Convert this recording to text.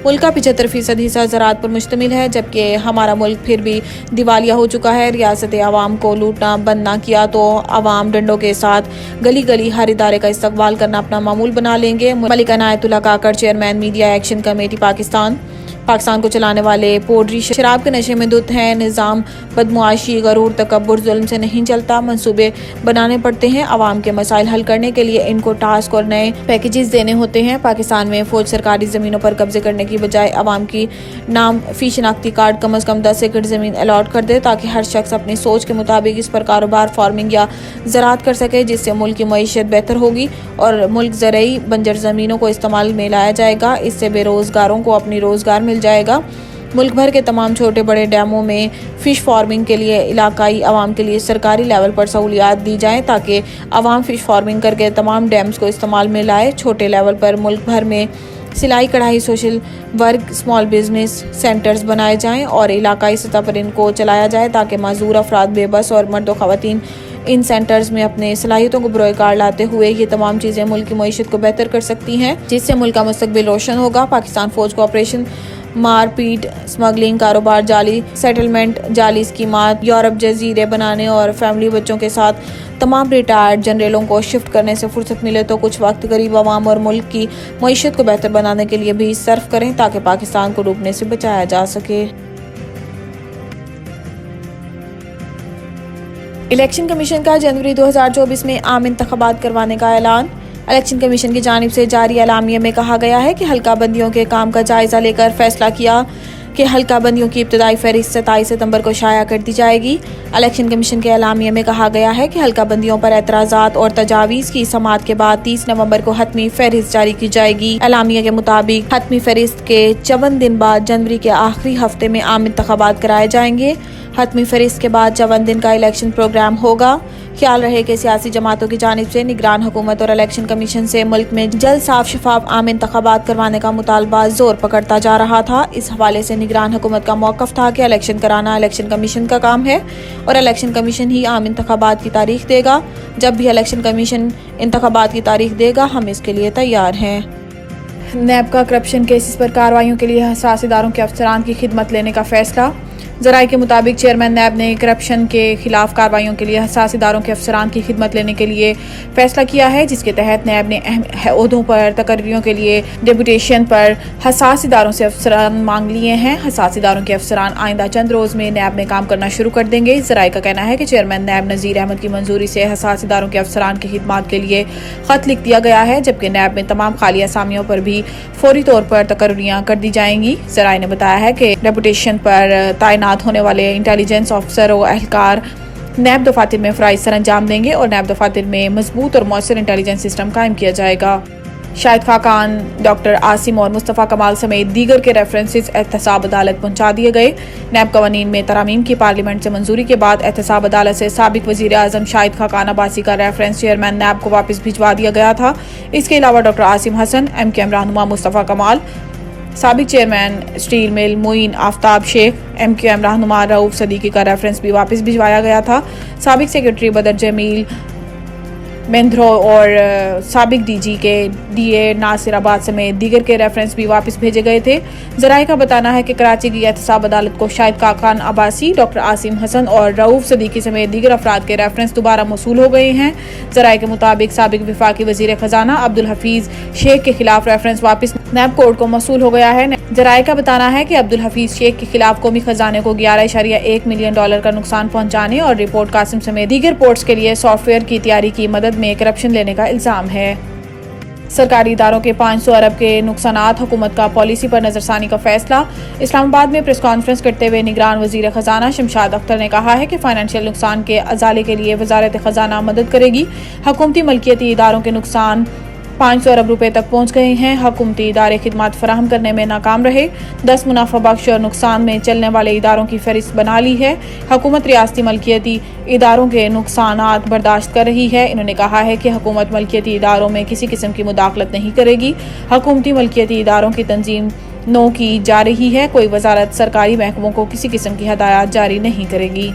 मुल्क का 75% हिस्सा ज़राअत पर मुश्तमिल है, जबकि हमारा मुल्क फिर भी दिवालिया हो चुका है। रियासत आवाम को लूटना बंद ना किया तो आवाम डंडों के साथ गली गली हर इदारे का इस्तकबाल करना अपना मामूल बना लेंगे। Malik Inayatullah Kakar, chairman media action committee Pakistan को चलाने वाले पोड्री शराब के नशे में धुत हैं। निज़ाम बदमुआशी, गरूर, तकब्बुर, जुल्म से नहीं चलता। मंसूबे बनाने पड़ते हैं। आवाम के मसाइल हल करने के लिए इनको टास्क और नए पैकेजेस देने होते हैं। पाकिस्तान में फौज सरकारी ज़मीनों पर कब्जे करने की बजाय आवाम की नाम फी शनाख्ती कार्ड कम अज़ कम 10 एकड़ ज़मीन अलॉट कर दे, ताकि हर शख्स अपनी सोच के मुताबिक इस पर कारोबार, फार्मिंग या ज़राअत कर सके, जिससे मुल्क की मईशत बेहतर होगी और मुल्क ज़रई बंजर ज़मीनों को इस्तेमाल में लाया जाएगा। इससे बेरोज़गारों को अपनी रोज़गार मिल जाएगा। मुल्क भर के तमाम छोटे बड़े डैमों में फ़िश फार्मिंग के लिए इलाकाई आवाम के लिए सरकारी लेवल पर सहूलियात दी जाएं, ताकि आवाम फ़िश फार्मिंग करके तमाम डैम्स को इस्तेमाल में लाए। छोटे लेवल पर मुल्क भर में सिलाई कढ़ाई, social work, small business centres बनाए जाएं और इलाकाई सतह पर इनको चलाया जाए, ताकि माजूर अफराद, बेबस और मर्द व ख़वातीन इन सेंटर्स में अपने सलाहियतों को बरोए कार लाते हुए ये तमाम चीज़ें मुल्क की मईशत को बेहतर कर सकती हैं, जिससे मुल्क का मुस्तकबिल रोशन होगा। पाकिस्तान फ़ौज को ऑपरेशन मारपीट, स्मगलिंग, कारोबार, जाली सेटलमेंट, जाली स्कीमात, यूरोप जजीरे बनाने और फैमिली बच्चों के साथ तमाम रिटायर्ड जनरलों को शिफ्ट करने से फुर्सत मिले तो कुछ वक्त गरीब आवाम और मुल्क की मईशत को बेहतर बनाने के लिए भी सर्फ करें, ताकि पाकिस्तान को डूबने से बचाया जा सके। इलेक्शन कमीशन का जनवरी 2024 में आम इंतखाबात करवाने का ऐलान। इलेक्शन कमीशन की जानिब से जारी एलामिया में कहा गया है कि हल्का बंदियों के काम का जायजा लेकर फैसला किया कि हल्का बंदियों की इब्तदाई फहरिस्त 27 सितंबर को शाया कर दी जाएगी। इलेक्शन कमीशन के एलामिया में कहा गया है कि हल्का बंदियों पर एतराज़ात और तजावीज़ की समाअत के बाद 30 नवंबर को हतमी फहरिस्त जारी की जाएगी। एलामिया के मुताबिक हतमी फहरिस्त के 54 दिन बाद जनवरी के आखिरी हफ्ते में आम इंतखाबात कराए जाएंगे। हतमी फहरिस्त के बाद 54 दिन का इलेक्शन प्रोग्राम होगा। ख्याल रहे कि सियासी जमातों की जानिब से निगरान हुकूमत और इलेक्शन कमीशन से मुल्क में जल्द साफ शफाफ आम इंतखाबात करवाने का मुतालबा जोर पकड़ता जा रहा था। इस हवाले से निगरान हुकूमत का मौक़िफ़ था कि इलेक्शन कराना इलेक्शन कमीशन का काम है और इलेक्शन कमीशन ही आम इंतखाबात की तारीख देगा। जब भी इलेक्शन कमीशन इंतखाबात की तारीख देगा, हम इसके लिए तैयार हैं। नैब का करप्शन केसेस पर कार्रवाइयों के लिए हसास इदारों के अफसरान की खिदमत लेने का फैसला। ज़राए के मुताबिक चेयरमैन नैब ने करप्शन के खिलाफ कार्रवाइयों के लिए हसास इदारों के अफसरान की खिदमत लेने के लिए फैसला किया है, जिसके तहत नैब ने अहम ओहदों पर तकर्रियों के लिए डेपुटेशन पर हसास इदारों से अफसरान मांग लिए हैं। हसास इदारों के अफसरान आइंदा चंद रोज़ में नैब में काम करना शुरू कर देंगे। ज़राए का कहना है कि चेयरमैन नैब नज़ीर अहमद की मंजूरी से हसास इदारों के अफसरान की खिदमत के लिए ख़त लिख दिया गया है, जबकि नैब में तमाम खाली असामियों पर भी फौरी तौर पर तकर्रियाँ कर दी जाएंगी। ज़राए ने बताया है कि डेपुटेशन पर तैनात होने वाले इंटेलिजेंस ऑफिसर और अहलकार नैब दफातर में फ़राइज़ सर अंजाम देंगे और नैब दफातर में मजबूत और मौसर इंटेलिजेंस सिस्टम कायम किया जाएगा। शाहिद खाकान, डॉक्टर आसिम और मुस्तफ़ा कमाल समेत दीगर के रेफरेंसेस एहतसाब अदालत पहुंचा दिए गए। नैब कवानीन में तरामीम की पार्लियामेंट से मंजूरी के बाद एहतसाब अदालत से साबिक वज़ीर आज़म शाहिद खाकान अब्बासी का रेफरेंस चेयरमैन नैब को वापस भिजवा दिया गया था। इसके अलावा डॉक्टर आसिम हसन, MKM रहनुमा मुस्तफ़ा कमाल, साबिक chairman steel mill Moin Aftab Sheikh, MKM रहनुमा रऊफ सदीकी का रेफरेंस भी वापस भिजवाया गया था। साबिक सेक्रेटरी बदर जमील मेंद्रो और साबिक DG के DA नासिराबाद समेत दीगर के रेफरेंस भी वापस भेजे गए थे। ज़राए का बताना है कि कराची की एहतसाब अदालत को शाहिद खाकान अब्बासी, डॉक्टर आसिम हसन और रऊफ सदीकी समेत दीगर अफराद के रेफरेंस दोबारा मौसूल हो गए हैं। ज़राए के मुताबिक साबिक वफाकी वज़ीर ख़जाना अब्दुल हफीज़ शेख के खिलाफ रेफरेंस वापस नैब कोर्ट को मौसूल हो गया है। ज़राए का बताना है कि अब्दुल हफीज़ शेख के खिलाफ कौमी खजाने को $11.1 मिलियन का नुकसान पहुंचाने और रिपोर्ट कासिम समेत दीगर पोर्ट्स के लिए सॉफ्टवेयर की तैयारी की मदद में करप्शन लेने का इल्ज़ाम है। सरकारी इदारों के 500 अरब के नुकसानात, हुकूमत का पॉलिसी पर नजरसानी का फैसला। इस्लामाबाद में प्रेस कॉन्फ्रेंस करते हुए निगरान वजीर खजाना शमशाद अख्तर ने कहा है कि फाइनेंशियल नुकसान के अजाले के लिए वजारत खजाना मदद करेगी। हुकूमती मलकियती इदारों के नुकसान 500 अरब रुपए तक पहुंच गए हैं। हुकूमती इदारे खिदमत फराहम करने में नाकाम रहे। 10 मुनाफा बख्श और नुकसान में चलने वाले इदारों की फहरिस्त बना ली है। हुकूमत रियासती मलकियती इदारों के नुकसानात बर्दाश्त कर रही है। इन्होंने कहा है कि हुकूमत मलकियती इदारों में किसी किस्म की मुदाखलत नहीं करेगी। हुकूमती मलकियती इदारों की तंजीम की जा रही है। कोई वजारत सरकारी महकमों को किसी किस्म की हदायत जारी नहीं करेगी।